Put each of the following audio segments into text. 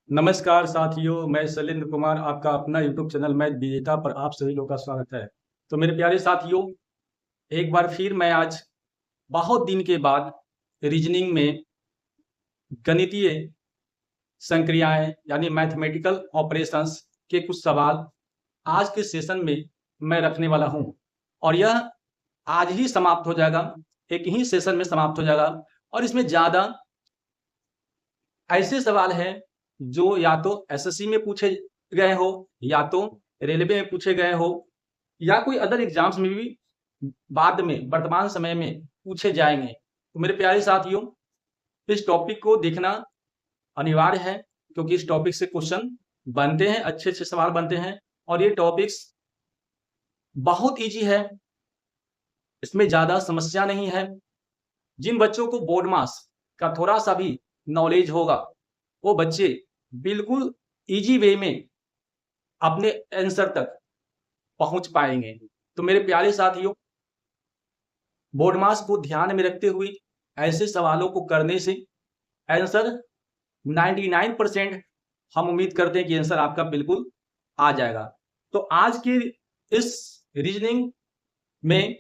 नमस्कार साथियों, मैं शैलेंद्र कुमार आपका अपना यूट्यूब चैनल मैथ विजेता पर आप सभी लोगों का स्वागत है। तो मेरे प्यारे साथियों, एक बार फिर मैं आज बहुत दिन के बाद रीजनिंग में गणितीय संक्रियाएं यानी मैथमेटिकल ऑपरेशंस के कुछ सवाल आज के सेशन में मैं रखने वाला हूं और यह आज ही समाप्त हो जाएगा। एक ही सेशन में समाप्त हो जाएगा और इसमें ज़्यादा ऐसे सवाल हैं जो या तो एसएससी में पूछे गए हो या तो रेलवे में पूछे गए हो या कोई अदर एग्जाम्स में भी बाद में वर्तमान समय में पूछे जाएंगे। तो मेरे प्यारे साथियों, इस टॉपिक को देखना अनिवार्य है क्योंकि इस टॉपिक से क्वेश्चन बनते हैं, अच्छे अच्छे सवाल बनते हैं और ये टॉपिक्स बहुत इजी है, इसमें ज्यादा समस्या नहीं है। जिन बच्चों को बोर्ड मास का थोड़ा सा भी नॉलेज होगा वो बच्चे बिल्कुल इजी वे में अपने आंसर तक पहुंच पाएंगे। तो मेरे प्यारे साथियों, बोर्ड मास को ध्यान में रखते हुए ऐसे सवालों को करने से आंसर 99% हम उम्मीद करते हैं कि आंसर आपका बिल्कुल आ जाएगा। तो आज के इस रीजनिंग में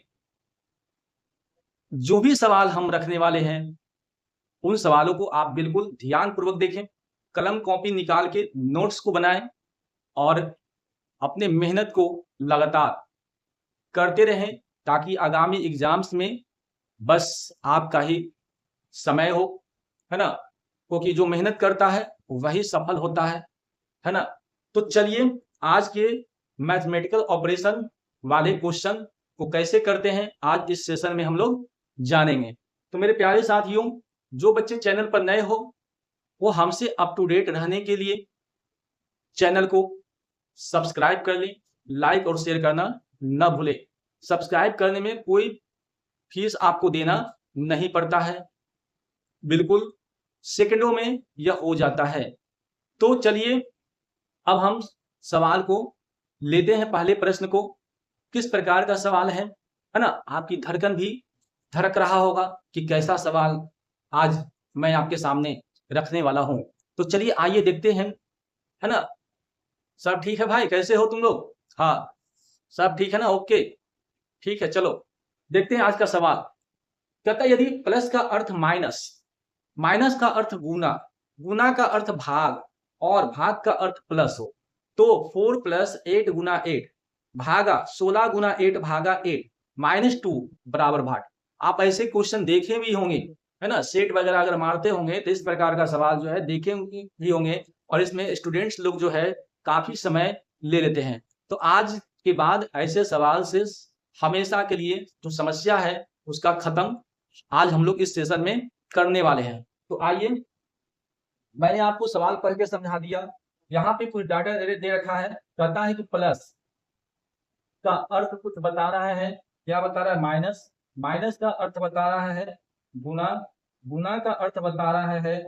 जो भी सवाल हम रखने वाले हैं उन सवालों को आप बिल्कुल ध्यानपूर्वक देखें, कलम कॉपी निकाल के नोट्स को बनाएं और अपने मेहनत को लगातार करते रहें ताकि आगामी एग्जाम्स में बस आपका ही समय हो, है ना। क्योंकि जो मेहनत करता है वही सफल होता है ना। तो चलिए आज के मैथमेटिकल ऑपरेशन वाले क्वेश्चन को कैसे करते हैं आज इस सेशन में हम लोग जानेंगे। तो मेरे प्यारे साथियों, जो बच्चे चैनल पर नए हो वो हमसे अप टू डेट रहने के लिए चैनल को सब्सक्राइब कर लें, लाइक और शेयर करना न भूलें। सब्सक्राइब करने में कोई फीस आपको देना नहीं पड़ता है, बिल्कुल सेकंडों में यह हो जाता है। तो चलिए अब हम सवाल को लेते हैं। पहले प्रश्न को किस प्रकार का सवाल है ना। आपकी धड़कन भी धड़क रहा होगा कि कैसा सवाल आज मैं आपके सामने रखने वाला हूं। तो चलिए आइए देखते हैं, है ना। सब ठीक है भाई, कैसे हो तुम लोग? हाँ, सब ठीक है ना, ओके ठीक है। चलो देखते हैं आज का सवाल। कहता है यदि प्लस का अर्थ माइनस, माइनस का अर्थ गुना, गुना का अर्थ भाग और भाग का अर्थ प्लस हो तो 4 प्लस 8 गुना 8 भागा 16 गुना 8 भागा 8 -2 बराबर भाट। आप ऐसे क्वेश्चन देखे भी होंगे, है ना। सेट वगैरह अगर मारते होंगे तो इस प्रकार का सवाल जो है देखे भी होंगे और इसमें स्टूडेंट्स लोग जो है काफी समय ले लेते हैं। तो आज के बाद ऐसे सवाल से हमेशा के लिए जो समस्या है उसका खत्म आज हम लोग इस सेशन में करने वाले हैं। तो आइए, मैंने आपको सवाल पढ़ के समझा दिया। यहाँ पे कुछ डाटा दे रखा है, कहता है कि प्लस का अर्थ कुछ बता रहा है, क्या बता रहा है? माइनस, माइनस का अर्थ बता रहा है गुना, गुना का अर्थ बता रहा है,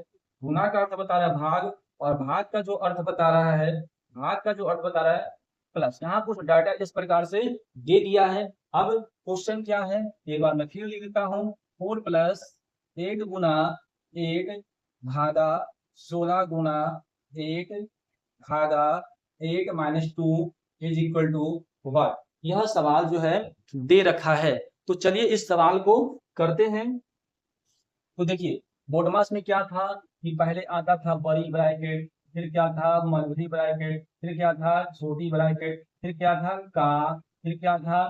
गुना का अर्थ बता रहा है भाग और भाग का जो अर्थ बता रहा है, भाग का जो अर्थ बता रहा है प्लस। यहाँ कुछ डाटा इस प्रकार से दे दिया है। अब क्वेश्चन क्या है एक बार मैं फिर लिख देता हूँ। 4 प्लस 8 गुना 8 भागा 16 गुना 8 भागा 8 -2 इज इक्वल टू 1। यह सवाल जो है दे रखा है। तो चलिए इस सवाल को करते हैं। तो देखिए बोर्ड मास में क्या था कि पहले आता था बड़ी ब्रैकेट, फिर क्या था मझली ब्रैकेट, फिर क्या था छोटी ब्रैकेट, फिर क्या था का, फिर क्या था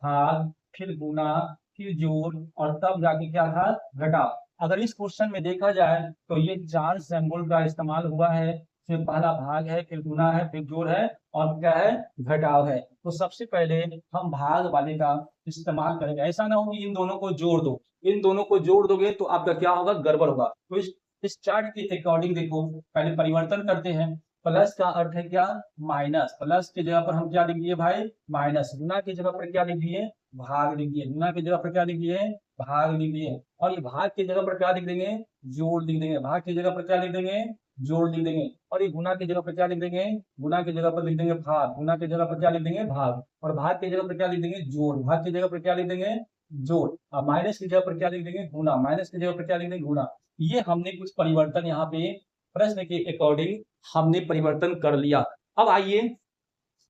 भाग, फिर गुना, फिर जोड़ और तब जाके क्या था घटाव। अगर इस क्वेश्चन में देखा जाए तो ये 4 सिंबल का इस्तेमाल हुआ है। फिर पहला भाग है, फिर गुना है, फिर जोड़ है और क्या है घटाव है। तो सबसे पहले हम भाग वाले का इस्तेमाल करेंगे। ऐसा ना हो कि इन दोनों को जोड़ दो, इन दोनों को जोड़ दोगे तो आपका क्या होगा, गड़बड़ होगा। तो इस चार्ट के अकॉर्डिंग देखो, पहले परिवर्तन करते हैं। प्लस का अर्थ है क्या, माइनस। प्लस की जगह पर हम क्या लिख दिए भाई, माइनस। गुना की जगह पर क्या लिख दिए, भाग लिख दिए। गुना की जगह पर क्या लिख दिए, भाग लिख दिए। और ये भाग की जगह पर क्या लिख देंगे, जोड़ लिख देंगे। भाग की जगह पर क्या लिख देंगे, जोड़ लिख देंगे। और ये गुना की जगह पर क्या लिख देंगे, गुना की जगह पर लिख देंगे भाग। गुना की जगह पर क्या लिख देंगे, भाग। और भाग की जगह पर क्या लिख देंगे, जोड़। भाग की जगह पर क्या लिख देंगे, जोड़। और माइनस की जगह पर क्या लिख देंगे, गुना। माइनस की जगह पर क्या लिख देंगे, गुना। ये हमने कुछ परिवर्तन यहाँ पे प्रश्न के अकॉर्डिंग हमने परिवर्तन कर लिया। अब आइए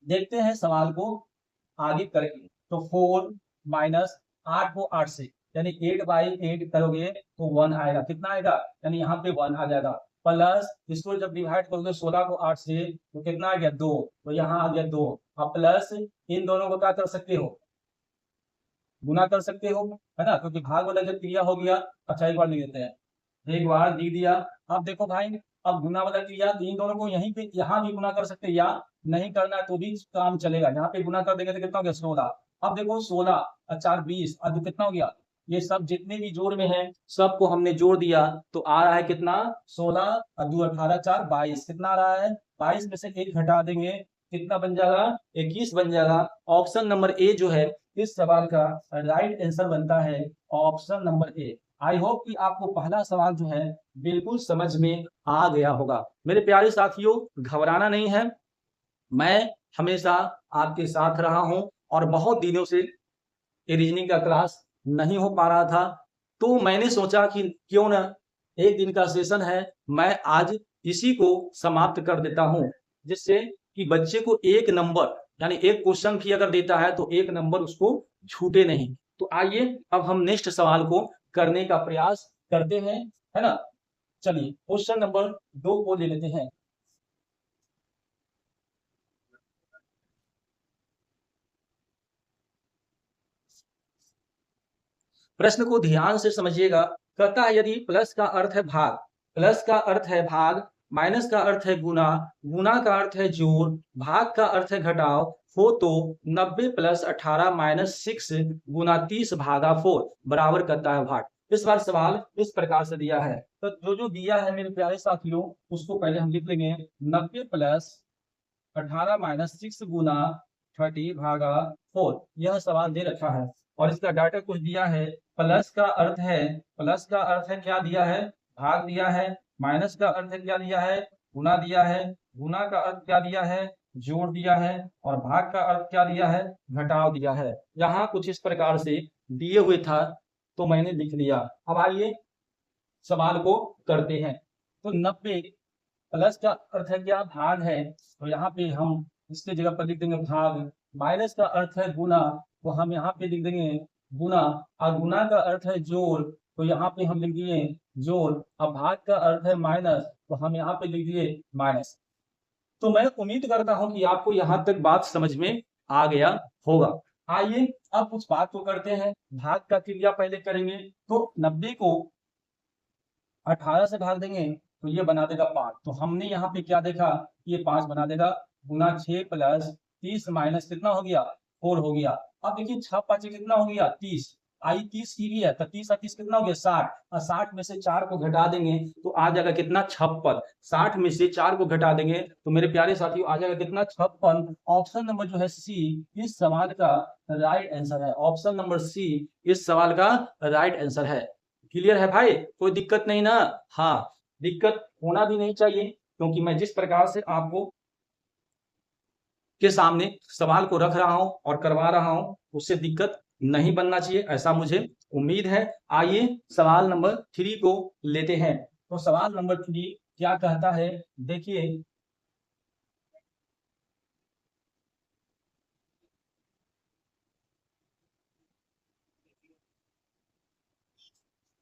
देखते हैं सवाल को आगे करके। तो 4 माइनस 8 को 8 से, यानी 8/8 करोगे तो 1 आएगा। कितना आएगा? यानी यहाँ पे 1 आ जाएगा। प्लस इसको जब डिवाइड करोगे 16 को 8 से तो कितना आ गया? 2। तो यहाँ आ गया 2। अब प्लस इन दोनों को क्या कर सकते हो? गुना कर सकते हो, है ना, क्योंकि भाग वाला जब क्रिया हो गया। अच्छा एक बार लिख देते हैं, एक बार लिख दिया। अब देखो भाई, अब गुना वाला क्रिया इन दोनों को यहीं पे यहाँ भी गुना कर सकते हैं, या नहीं करना है तो भी काम चलेगा। यहाँ पे गुना कर देंगे तो कितना हो गया? 16। अब देखो 16 और 4 20, अब कितना हो गया? ये सब जितने भी जोड़ में है सबको हमने जोड़ दिया तो आ रहा है कितना? 16 और 2 18 4 22। कितना आ रहा है? 22 में से 1 घटा देंगे, कितना बन जाएगा? 21 बन जाएगा। ऑप्शन नंबर ए जो है इस सवाल का राइट आंसर बनता है option number A. I hope कि आपको पहला सवाल जो है बिल्कुल समझ में आ गया होगा। मेरे प्यारे साथियों, घबराना नहीं है, मैं हमेशा आपके साथ रहा हूं और बहुत दिनों से रीजनिंग का क्लास नहीं हो पा रहा था, तो मैंने सोचा कि क्यों ना एक दिन का सेशन है, मैं आज इसी को समाप्त कर देता हूं, जिससे कि बच्चे को एक नंबर, यानी एक क्वेश्चन भी अगर देता है तो एक नंबर उसको छूटे नहीं। तो आइए अब हम नेक्स्ट सवाल को करने का प्रयास करते हैं, है ना। चलिए क्वेश्चन नंबर 2 को ले लेते हैं। प्रश्न को ध्यान से समझिएगा। कहता है यदि प्लस का अर्थ है भाग, प्लस का अर्थ है भाग, माइनस का अर्थ है गुना, गुना का अर्थ है जोड़, भाग का अर्थ है घटाव हो, तो 90 प्लस 18 माइनस 6 गुना 30 भागा 4 बराबर करता है भाग। इस बार सवाल इस प्रकार से दिया है, तो जो दिया है मेरे प्यारे साथियों उसको पहले हम लिख लेंगे। 90 प्लस 18 माइनस 6 गुना 30 भागा 4, यह सवाल दे रखा है और इसका डाटा कुछ दिया है। प्लस का अर्थ है, प्लस का अर्थ है क्या दिया है? भाग दिया है। माइनस का अर्थ है क्या दिया है? गुना दिया है। गुना का अर्थ क्या दिया है? जोड़ दिया है। और भाग का अर्थ क्या दिया है? घटाव दिया है। यहाँ कुछ इस प्रकार से दिए हुए था तो मैंने लिख लिया। अब आइए सवाल को करते हैं। तो 90 प्लस का अर्थ है क्या? भाग है, तो यहाँ पे हम इसके जगह पर लिख देंगे भाग। माइनस का अर्थ है गुना, तो हम यहाँ पे लिख देंगे गुना। और गुना का अर्थ है जोड़, तो यहाँ पे हम लिख दिए जोड़। अब भाग का अर्थ है माइनस, तो हम यहाँ पे लिख दिए माइनस। तो मैं उम्मीद करता हूं कि आपको यहाँ तक बात समझ में आ गया होगा। आइए अब उस बात को करते हैं, भाग का क्रिया पहले करेंगे। तो 90 को 18 से भाग देंगे तो ये बना देगा 5। तो हमने यहाँ पे क्या देखा? ये 5 बना देगा। गुना 6 प्लस 30 माइनस कितना हो गया? 4 हो गया। अब देखिए 6 5 कितना हो गया? 30। आई 30 की भी है तो 30 और 30 कितना हो गया? 60। और 60 में से 4 को घटा देंगे तो आ जाएगा कितना? 56। 60 में से 4 को घटा देंगे तो मेरे प्यारे साथियों आ जाएगा कितना? 56। ऑप्शन नंबर जो है सी इस सवाल का राइट आंसर है। ऑप्शन नंबर सी इस सवाल का राइट आंसर है। क्लियर है भाई? कोई दिक्कत नहीं ना? हाँ, दिक्कत होना भी नहीं चाहिए, क्योंकि मैं जिस प्रकार से आपको के सामने सवाल को रख रहा हूं और करवा रहा हूं उससे दिक्कत नहीं बनना चाहिए, ऐसा मुझे उम्मीद है। आइए सवाल नंबर 3 को लेते हैं। तो सवाल नंबर 3 क्या कहता है, देखिए।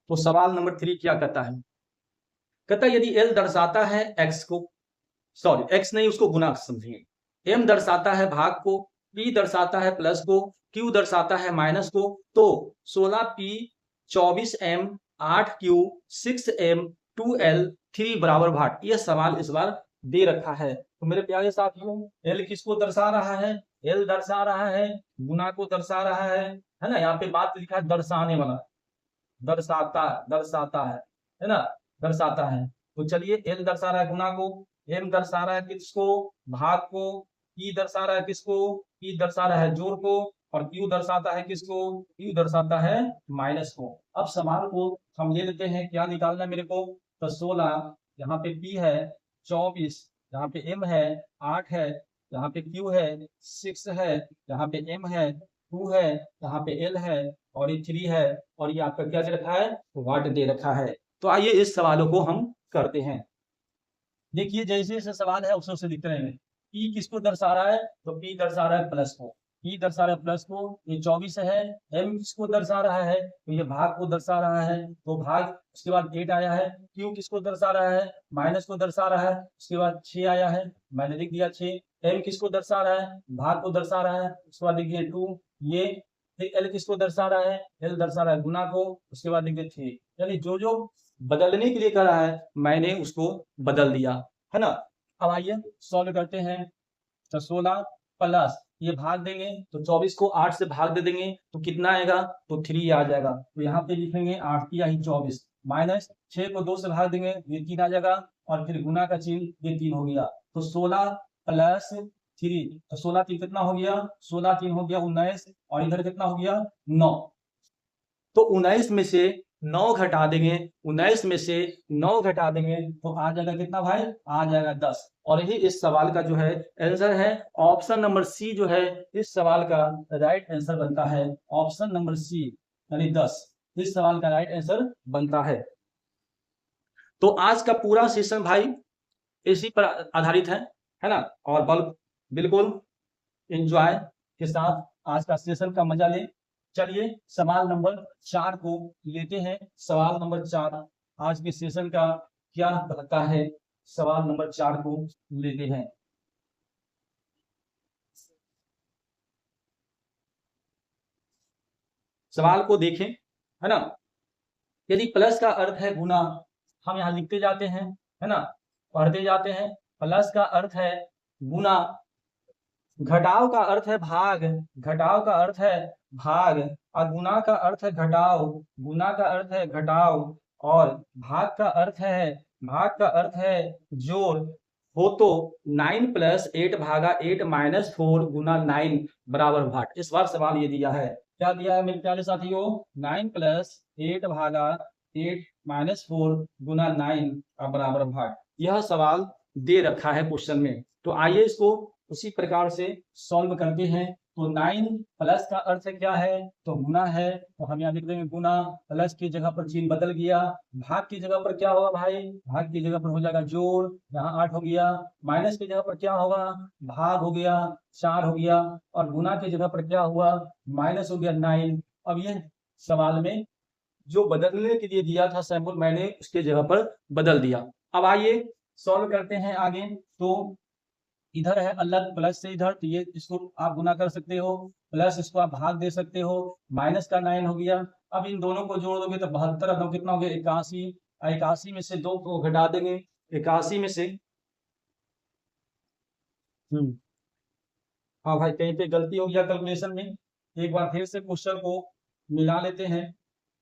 तो सवाल नंबर 3 क्या कहता है? कहता है यदि एल दर्शाता है एक्स को, सॉरी एक्स नहीं उसको गुना समझिए, एम दर्शाता है भाग को, पी दर्शाता है प्लस को, क्यू दर्शाता है माइनस को, तो 16p 24m 8q 6m 2l 3 बराबर भाग। यह सवाल इस बार दे रखा है। तो मेरे प्यारे साथियों एल किसको दर्शा रहा है? एल दर्शा रहा है गुना को दर्शा रहा है ना। यहाँ पे बात लिखा है दर्शाने वाला, दर्शाता दर्शाता है ना, दर्शाता है। तो चलिए एल दर्शा रहा है गुना को, एम दर्शा रहा है किसको? भाग को, ई दर्शा रहा है किसको? ई दर्शा रहा है जोड़ को, और क्यू दर्शाता है किसको? क्यू दर्शाता है माइनस को। अब सवाल को हम ले लेते हैं, क्या निकालना है मेरे को? तो 16, यहाँ पे पी है 24, यहाँ पे एम है 8 है, यहाँ पे क्यू है 6 है, यहाँ पे एम है 2 है, यहाँ पे एल है और ये 3 है, और ये आपका क्या दे रखा है? वाट दे रखा है। तो आइए इस सवालों को हम करते हैं। देखिए जैसे जैसे सवाल है उसे उसे लिखते रहेंगे। पी किसको दर्शा रहा है, तो पी दर्शा रहा है प्लस को, पी दर्शा रहा है प्लस को, ये 24 है। एम किसको दर्शा रहा है, तो ये भाग को दर्शा रहा है, तो भाग, उसके बाद 8 आया है। क्यू किसको दर्शा रहा है, माइनस को दर्शा रहा है, उसके बाद 6 आया है, मैंने लिख दिया 6। एम किसको दर्शा रहा है, भाग को दर्शा रहा है, उसके बाद लिखिए 2। ये एल किसको दर्शा रहा है, एल दर्शा रहा है गुना को, उसके बाद लिखिए 3। यानी जो जो बदलने के लिए कर रहा है मैंने उसको बदल दिया, है ना। अब आइए सॉल्व करते हैं। तो 16 प्लस ये भाग देंगे तो 24 को 8 से भाग दे देंगे तो कितना आएगा, तो 3 आ जाएगा। तो यहाँ पे लिखेंगे 8 की आई 24, माइनस 6 को 2 से भाग देंगे ये 3 आ जाएगा, और फिर गुना का चिन्ह ये 3 हो गया। तो 16 प्लस 3, तो 16 3 कितना हो गया, 16 3 हो गया 19, और इधर कितना हो गया 9। तो 19 में से 9 घटा देंगे, 19 में से 9 घटा देंगे तो आ जाएगा कितना भाई, आ जाएगा 10। और यही इस सवाल का जो है आंसर है। ऑप्शन नंबर सी जो है इस सवाल का राइट आंसर बनता है। ऑप्शन नंबर सी यानी 10 इस सवाल का राइट आंसर बनता है। तो आज का पूरा सेशन भाई इसी पर आधारित है ना। और बल्ब बिल्कुल एंजॉय के साथ आज का सेशन का मजा ले। चलिए सवाल नंबर 4 को लेते हैं। सवाल नंबर 4 आज के सेशन का क्या कहता है, सवाल नंबर 4 को लेते हैं। सवाल को देखें, है ना। यदि प्लस का अर्थ है गुना, हम यहां लिखते जाते हैं, है ना, पढ़ते जाते हैं। प्लस का अर्थ है गुना, घटाव का अर्थ है भाग, घटाव का अर्थ है भाग, और गुना का अर्थ है घटाव, गुना का अर्थ है घटाव, और भाग का अर्थ है, भाग का अर्थ है जोड़। हो तो 9 प्लस 8 भागा 8 माइनस 4 गुना 9 बराबर भाग। इस बार सवाल ये दिया है, क्या दिया है मेरे प्यारे साथियों, 9 प्लस 8 भागा 8 माइनस 4 गुना 9 का बराबर भाग। यह सवाल दे रखा है क्वेश्चन में। तो आइए इसको उसी प्रकार से सॉल्व करते हैं। तो 9 प्लस का अर्थ क्या है, तो गुना है, तो हम यहाँ लिख देंगे गुना, प्लस की जगह पर चिन्ह बदल गया, भाग की जगह पर क्या होगा भाई, भाग की जगह पर हो जाएगा जोड़, यहाँ 8 हो गया, माइनस की जगह पर क्या होगा, भाग हो गया 4 हो गया, और गुना की जगह पर क्या हुआ, माइनस हो गया 9। अब ये सवाल में जो बदलने के लिए दिया था सैंपल मैंने उसके जगह पर बदल दिया। अब आइए सॉल्व करते हैं आगे। तो इधर है अलग प्लस से इधर, तो ये इसको आप गुना कर सकते हो, प्लस इसको आप भाग दे सकते हो, माइनस का 9 हो गया। अब इन दोनों को जोड़ दोगे तो 72 और 9 कितना हो गया 81, 81 में से 2 को घटा देंगे, 81 में से हाँ भाई कहीं पे गलती हो गया कैलकुलेशन में। एक बार फिर से क्वेश्चन को मिला लेते हैं,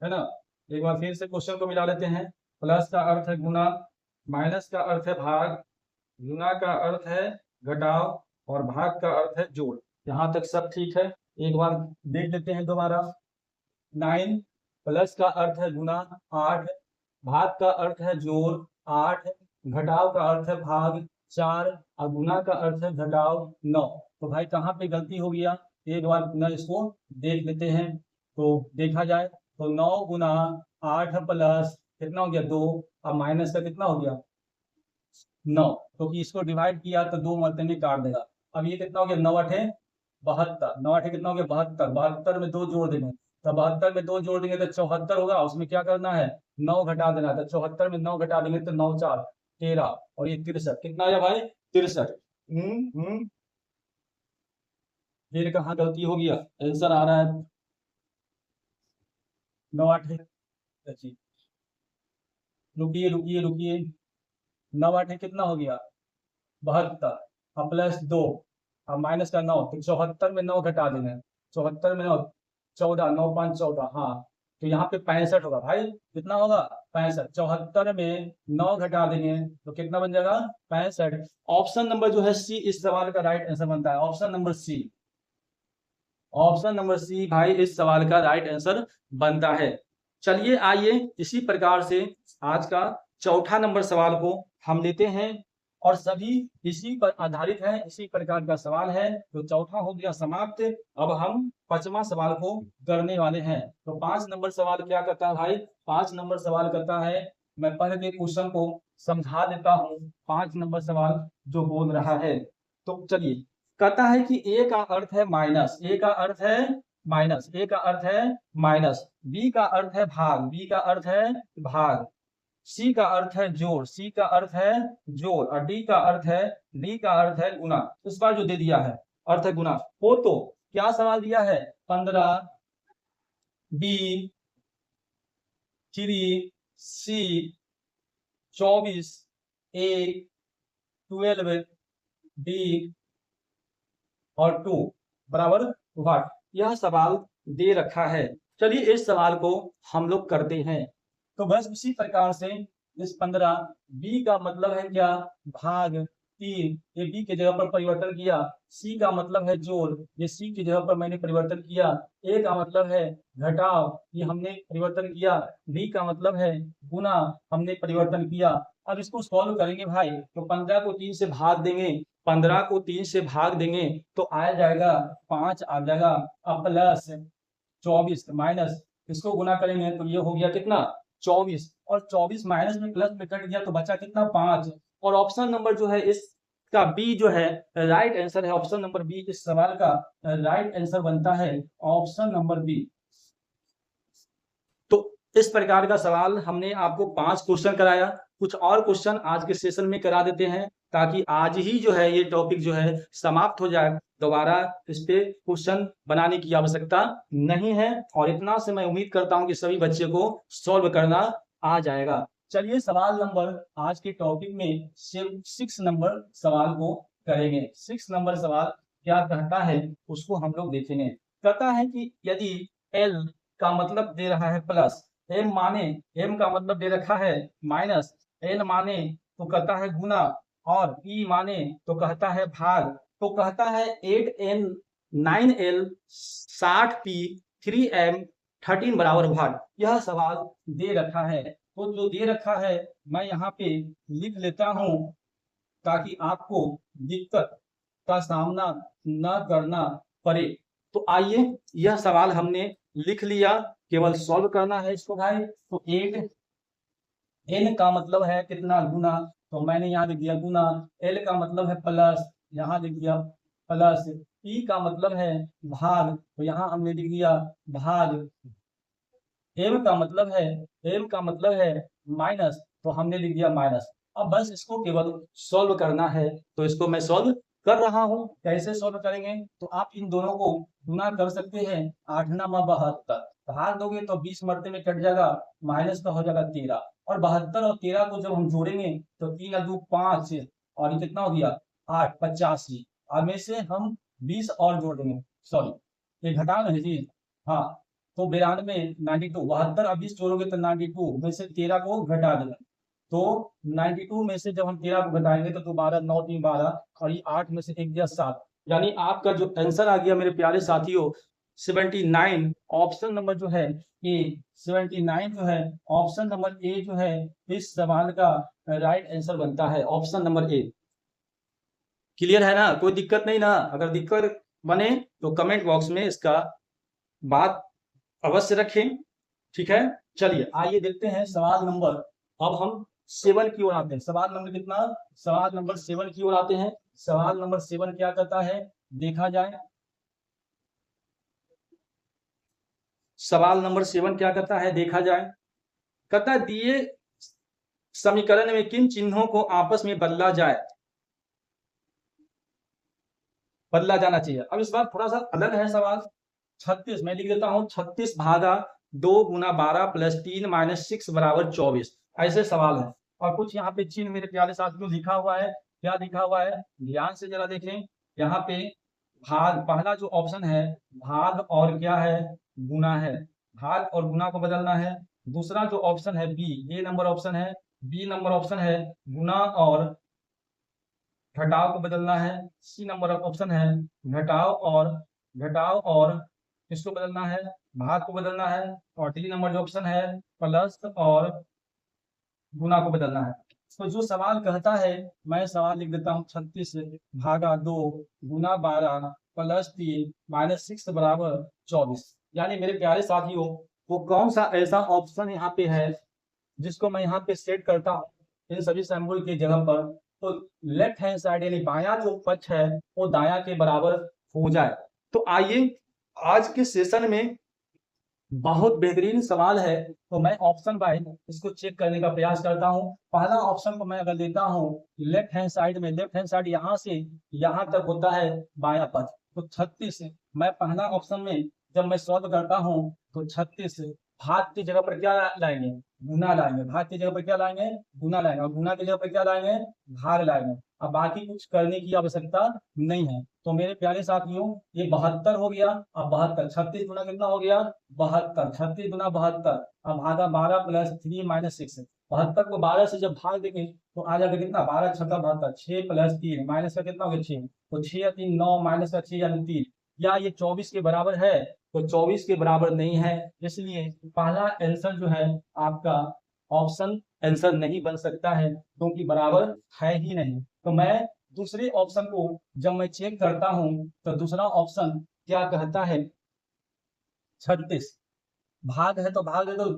है ना, एक बार फिर से क्वेश्चन को मिला लेते हैं। प्लस का अर्थ है गुना, माइनस का अर्थ है भाग, गुना का अर्थ है घटाव, और भाग का अर्थ है जोड़। यहाँ तक सब ठीक है। एक बार देख लेते हैं दोबारा। 9 प्लस का अर्थ है गुना 8, भाग का अर्थ है जोड़ 8, घटाव का अर्थ है भाग 4, और गुना का अर्थ है घटाव 9। तो भाई कहाँ पे गलती हो गया, एक बार पुनः इसको देख लेते हैं। तो देखा जाए तो 9 गुना 8 प्लस कितना हो गया 2, अब माइनस का कितना हो गया 9, क्योंकि इसको डिवाइड किया तो 2 मरते में काट देगा। अब ये कितना हो गया 9 8 72, 9 8 कितना हो गया 72, 72 में 2 जोड़ देंगे, तो 72 में 2 जोड़ देंगे तो 74 होगा। उसमें क्या करना है 9 घटा देना है, तो 74 में 9 घटा देंगे तो 9 4 13, और ये 63 कितना आया भाई 63। फिर कहाँ गलती हो गया, आंसर आ रहा है 9 8, रुकिए रुकिए रुकिए, 9 8 कितना हो गया 72, अब प्लस 2, अब माइनस का 9, तो 74 में 9 घटा देना है, 74 में 9 14, 9 5 14, हाँ, तो यहाँ पे 65 होगा भाई, कितना होगा 65। 74 में 9 घटा देंगे तो कितना बन जाएगा 65। ऑप्शन नंबर जो है सी इस सवाल का राइट आंसर बनता है। Option number C, option number C भाई इस सवाल का राइट आंसर बनता है। चलिए आइए इसी प्रकार से आज का चौथा नंबर सवाल को हम लेते हैं, और सभी इसी पर आधारित है, इसी प्रकार का सवाल है। तो चौथा हो गया समाप्त। अब हम 5वां सवाल को करने वाले हैं। तो 5 नंबर सवाल क्या करता है भाई, 5 नंबर सवाल करता है, मैं पढ़ के क्वेश्चन को समझा देता हूं 5 नंबर सवाल जो बोल रहा है। तो चलिए, कहता है कि ए का अर्थ है माइनस, ए का अर्थ है माइनस, ए का अर्थ है माइनस, बी का अर्थ है भाग, बी का अर्थ है भाग, सी का अर्थ है जोड़, सी का अर्थ है जोड़, और डी का अर्थ है, डी का अर्थ है गुना। इस बार जो दे दिया है अर्थ है गुना हो, तो क्या सवाल दिया है 15, बी 3, सी 24, ए 12, डी और 2 बराबर व्हाट, यह सवाल दे रखा है। चलिए इस सवाल को हम लोग करते हैं। तो बस उसी प्रकार से इस 15, बी का मतलब है क्या, भाग 3, ये बी के जगह पर परिवर्तन किया, सी का मतलब है जोड़, ये सी की जगह पर मैंने परिवर्तन किया, ए का मतलब है घटाव, ये हमने परिवर्तन किया, डी का मतलब है गुना, हमने परिवर्तन किया। अब इसको सॉल्व करेंगे भाई, तो 15 को 3 से भाग देंगे, 15 को 3 से भाग देंगे तो आ जाएगा 5 आ जाएगा, अब प्लस 24 माइनस, इसको गुना करेंगे तो ये हो गया कितना 24, और 24 माइनस में प्लस में कट गया तो बचा कितना 5। और ऑप्शन नंबर जो है इसका बी जो है राइट आंसर है, ऑप्शन नंबर बी इस सवाल का राइट आंसर बनता है, ऑप्शन नंबर बी। तो इस प्रकार का सवाल हमने आपको 5 क्वेश्चन कराया, कुछ और क्वेश्चन आज के सेशन में करा देते हैं ताकि आज ही जो है ये टॉपिक जो है समाप्त हो जाए, दोबारा इस पे क्वेश्चन बनाने की आवश्यकता नहीं है। और इतना से मैं उम्मीद करता हूं कि सभी बच्चे को सॉल्व करना आ जाएगा। चलिए सवाल नंबर आज के टॉपिक में 6 नंबर सवाल को करेंगे। 6 नंबर सवाल क्या कहता है उसको हम लोग देखेंगे। कहता है कि यदि एल का मतलब दे रहा है प्लस, एम माने, एम का मतलब दे रखा है माइनस, एन माने तो कहता है गुना, और पी माने तो कहता है भाग, तो कहता है 8n 9l 60p 3m 13 बराबर भाग। यह सवाल दे रखा है, तो जो दे रखा है मैं यहाँ पे लिख लेता हूँ ताकि आपको दिक्कत का सामना न करना पड़े। तो आइए यह सवाल हमने लिख लिया, केवल सॉल्व करना है इसको भाई। तो 8 एन का मतलब है कितना गुना, तो मैंने यहाँ लिख दिया गुना, एल का मतलब है प्लस, यहाँ लिख दिया प्लस, ई का मतलब है भाग, तो यहाँ हमने लिख दिया भाग, एम का मतलब है, एम का मतलब है माइनस, तो हमने लिख दिया माइनस। अब बस इसको केवल सॉल्व करना है, तो इसको मैं सॉल्व कर रहा हूँ। कैसे सॉल्व करेंगे, तो आप इन दोनों को गुना कर सकते हैं, 8 9 72, भाग दोगे तो 20 मरते में कट जाएगा, माइनस का हो जाएगा 13, और 72 और 13 को जब हम जोड़ेंगे तो 3 2 5, और ये कितना हो गया 8 85, और में से हम 20 और जोड़ देंगे, सॉरी ये घटा नहीं जी, हाँ तो 92 92, 72 अब 20 जोड़ोगे तो 92 में से 13 को घटा देना, तो 92 में से जब हम 13 को घटाएंगे तो दोबारा 9 3 12, और ये 8 में से 1 गया 7, यानी आपका जो आंसर आ गया मेरे प्यारे साथियों 79, ऑप्शन नंबर जो है ए 79 जो है, ऑप्शन नंबर ए जो है इस सवाल का राइट आंसर बनता है, ऑप्शन नंबर ए। क्लियर है ना, कोई दिक्कत नहीं ना, अगर दिक्कत बने तो कमेंट बॉक्स में इसका बात अवश्य रखें, ठीक है। चलिए आइए देखते हैं सवाल नंबर, अब हम 7 की ओर आते हैं। सवाल नंबर कितना, सवाल नंबर 7 की ओर आते हैं। सवाल नंबर 7 क्या कहता है देखा जाए। सवाल नंबर 7 क्या कहता है देखा जाए। कहता है दिए समीकरण में किन चिन्हों को आपस में बदला जाना चाहिए। अब इस बार थोड़ा सा अलग है सवाल। 36 मैं लिख देता हूं, 36 भागा 2 गुना 12 प्लस 3 माइनस 6 बराबर 24, ऐसे सवाल है। और कुछ यहाँ पे चिन्ह मेरे प्यारे साथियों लिखा हुआ है, क्या लिखा हुआ है ध्यान से जरा देखें। यहाँ पे भाग, पहला जो ऑप्शन है भाग और क्या है गुना है, भाग और गुना को बदलना है। दूसरा जो ऑप्शन है बी, ए नंबर ऑप्शन है, बी नंबर ऑप्शन है गुना और घटाव को बदलना है। सी नंबर ऑप्शन है घटाव और किसको बदलना है भाग को बदलना है। और डी नंबर जो ऑप्शन है प्लस और गुना को बदलना है। तो जो सवाल कहता है मैं सवाल लिख देता हूँ 36 भागा 2 गुना 12 प्लस 3 माइनस 6 बराबर 24। यानी मेरे प्यारे साथियों वो कौन सा ऐसा ऑप्शन यहाँ पे है जिसको मैं यहाँ पे सेट करता हूँ इन सभी सिंबल की जगह पर, तो लेफ्ट हैंड साइड यानी बायां जो पक्ष है वो दायां के बराबर हो जाए। तो आइए आज के सेशन में बहुत बेहतरीन सवाल है, तो मैं ऑप्शन बाय इसको चेक करने का प्रयास करता हूं। पहला ऑप्शन को मैं अगर लेता हूं, लेफ्ट हैंड साइड में, लेफ्ट हैंड साइड यहां से यहां तक होता है बायां पक्ष, तो 36 मैं पहला ऑप्शन में जब मैं सॉल्व करता हूं तो 36 भाग की जगह पर क्या लाएंगे, गुना लाएंगे। भाग की जगह पर क्या लाएंगे, गुना लाएंगे, और गुना की जगह पर क्या लाएंगे, भाग लाएंगे। अब बाकी कुछ करने की आवश्यकता नहीं है। तो मेरे प्यारे साथियों ये 72 हो गया। अब 72 36 गुना कितना हो गया, 72, 36 गुना 72, अब भागा 12 प्लस 3 माइनस 6। 72 को 12 से जब भाग देंगे तो आ जाएगा कितना, 12 छक्का 72, 6 प्लस 3 माइनस का कितना हो गया 6, तो 6 या 3 9 माइनस का 6 यानी 3। या ये 24 के बराबर है, तो 24 के बराबर नहीं है, इसलिए पहला आंसर जो है आपका ऑप्शन आंसर नहीं बन सकता है, क्योंकि बराबर है ही नहीं। तो मैं दूसरे ऑप्शन को जब मैं चेक करता हूं तो दूसरा ऑप्शन क्या कहता है, 36 भाग है तो भाग है तो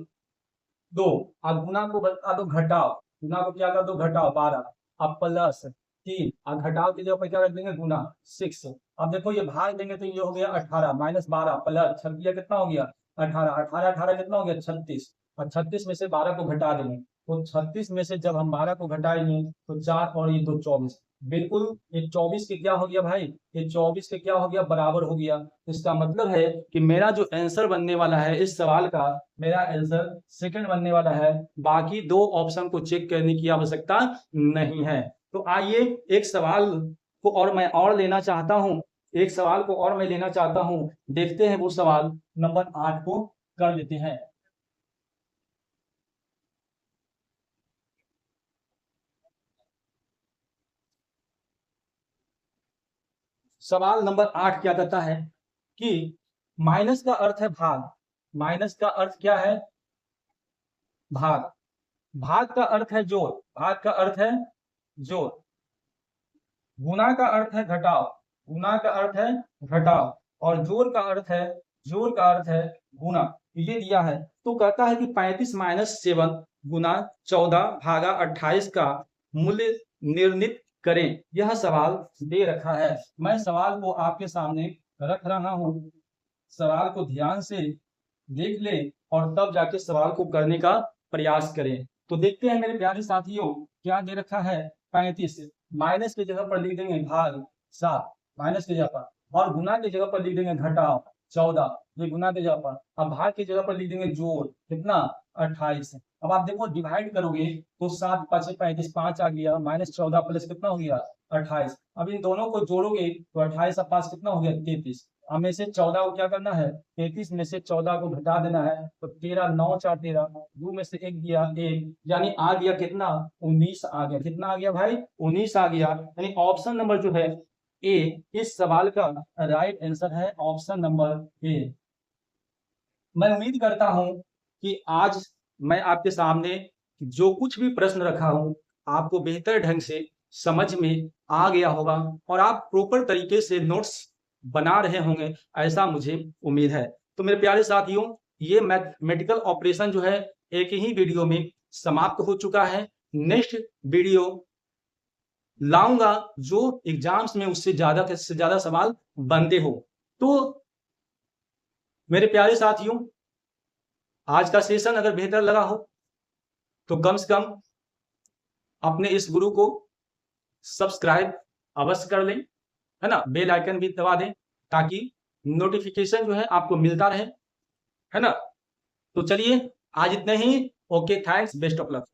2, अब गुना को बता दो घटाओ, गुना को क्या कर दो घटाओ 12, अब प्लस 3, अब घटाओ की जगह पर क्या रख देंगे गुना 6। अब देखो ये भाग देंगे तो ये हो गया 18 माइनस 12 प्लस 26 कितना हो गया 18, 18 18 कितना हो गया 36, और 36 में से 12 को घटा देंगे, तो 36 में से जब हम 12 को घटाएंगे तो 4 और ये 2 24, बिल्कुल ये 24 के क्या हो गया भाई, ये 24 के क्या हो गया बराबर हो गया। इसका मतलब है कि मेरा जो आंसर बनने वाला है इस सवाल का, मेरा आंसर सेकंड बनने वाला है, बाकी दो ऑप्शन को चेक करने की आवश्यकता नहीं है। तो आइए एक सवाल को और मैं और लेना चाहता हूं, एक सवाल को और मैं लेना चाहता हूं, देखते हैं वो सवाल नंबर 8 को कर लेते हैं। सवाल नंबर 8 क्या कहता है कि माइनस का अर्थ है भाग, माइनस का अर्थ क्या है भाग, भाग का अर्थ है जोड़, भाग का अर्थ है जोड़, गुना का अर्थ है घटाओ, गुना का अर्थ है घटाओ, और जोड़ का अर्थ है, जोड़ का अर्थ है गुना। ये दिया है तो कहता है कि 35 माइनस 7 गुना 14 भागा 28 का मूल्य निर्णित करें। यह सवाल दे रखा है, मैं सवाल को आपके सामने रख रहा हूं, सवाल को ध्यान से देख ले और तब जाके सवाल को करने का प्रयास करें। तो देखते हैं मेरे प्यारे साथियों क्या दे रखा है, 35 माइनस की जगह पर लिख देंगे भाग 7 माइनस की जगह पर, और गुना की जगह पर लिख देंगे घटाओ 14, ये गुना की जगह पर, अब भाग की जगह पर लिख देंगे जोड़ कितना 28। अब आप देखो डिवाइड करोगे तो 7 5 35 5 आ गया, माइनस 14 प्लस कितना हो गया 28। अब इन दोनों को जोड़ोगे तो 28 और 5 कितना हो गया 33। अब में से 14 को क्या करना है, 33 में से 14 को घटा देना है, तो 13 9 4 13, 2 में से 1 दिया 1, यानी आ गया कितना 19 आ गया, कितना आ गया भाई 19 आ गया। यानी ऑप्शन नंबर जो है ए इस सवाल का राइट आंसर है, ऑप्शन नंबर ए। मैं उम्मीद करता हूं कि आज मैं आपके सामने जो कुछ भी प्रश्न रखा हूं आपको बेहतर ढंग से समझ में आ गया होगा और आप प्रॉपर तरीके से नोट्स बना रहे होंगे, ऐसा मुझे उम्मीद है। तो मेरे प्यारे साथियों ये मैथमेटिकल ऑपरेशन जो है एक ही वीडियो में समाप्त हो चुका है। नेक्स्ट वीडियो लाऊंगा जो एग्जाम्स में उससे ज्यादा सवाल बनते हो। तो मेरे प्यारे साथियों आज का सेशन अगर बेहतर लगा हो तो कम से कम अपने इस गुरु को सब्सक्राइब अवश्य कर लें, है ना, बेल आइकन भी दबा दें ताकि नोटिफिकेशन जो है आपको मिलता रहे, है ना। तो चलिए आज इतने ही, okay thanks, best of luck.